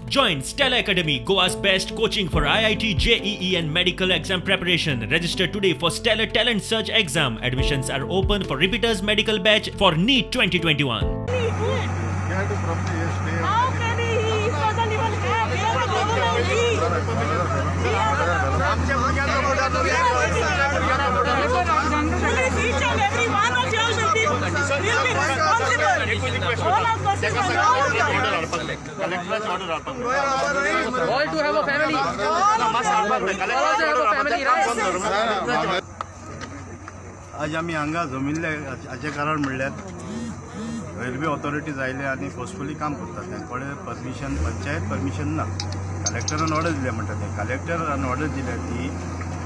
Join Stella Academy, Goa's best coaching for IIT, JEE and medical exam preparation. Register today for Stellar Talent Search exam. Admissions are open for repeaters medical batch for NEET 2021. How can he? He doesn't even have. He has a government leave. Police, each and every one of you should be responsible. All of us is all to have a family. All to have a family, right? आज आमी हांगा जमिल्ले हाचे कारण म्हणल्यार railway authorities आयले आनी forcefully काम करतात. तांचे परमिशन पंचायत परमिशन ना. कलेक्टरान ऑर्डर दिल्या म्हणटा ते कलेक्टरान ऑर्डर दिल्या ती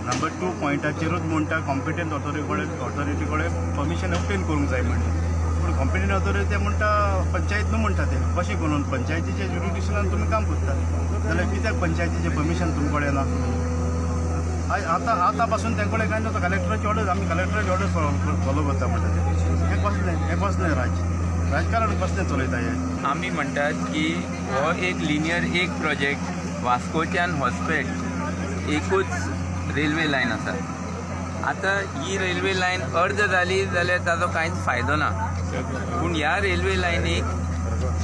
नंबर 2 पॉयंटाचेरूच म्हणटा कॉम्पिटंट ऑथॉरिटी कडेन परमिशन ऑब्टेन करूंक जाय म्हणटा. पूण कॉम्पिटंट ऑथॉरिटी ते म्हणटा पंचायत न्हू म्हणटा ते कशें करून पंचायतीच्या ज्युरिडिक्शनान तुमी काम करतात जाल्यार कित्याक पंचायतीचें परमिशन तुमचे कडेन ना. आतां पासून तेंचे कडेन कांय ना कलेक्टराची ऑर्डर आमी कलेक्टराची ऑर्डर फॉलो करता म्हणटा ते हें कसलें राजकारण कसलें चलयता हें. आमी म्हणटात की हो एक लिनियर एक प्रोजेक्ट वास्कोच्यान हॉस्पेट एकूच रेल्वे लायन आसा. आतां ही रेल्वे लायन अर्द जाली जाल्यार ताजो कांयच फायदो ना. पूण ह्या रेल्वे लायनीक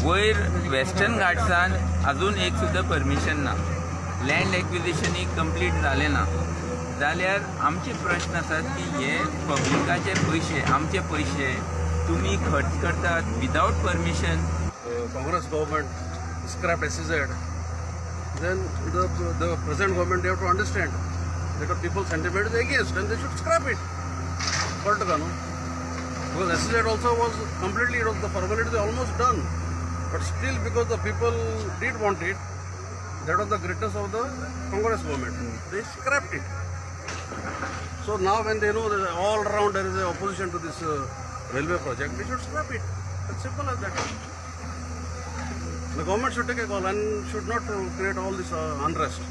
वयर वेस्टर्न घाट्सान आजून एक सुद्दां परमिशन ना. लँड एक्विजिशनीक कंप्लीट जालें ना जाल्यार आमचे प्रश्न आसात की हे पब्लिकाचे पयशे आमचे पयशे तुमी खर्च करतात without permission. Congress government scrapped SEZ, then the present government they have to understand that the people's sentiment is against and they should scrap it. Because SEZ also was completely, the formalities are almost done, but still because the people did want it, that was the greatness of the Congress government. They scrapped it. So now when they know that all around there is a opposition to this railway project, they should scrap it. It's simple as that. The government should take a call and should not create all this unrest.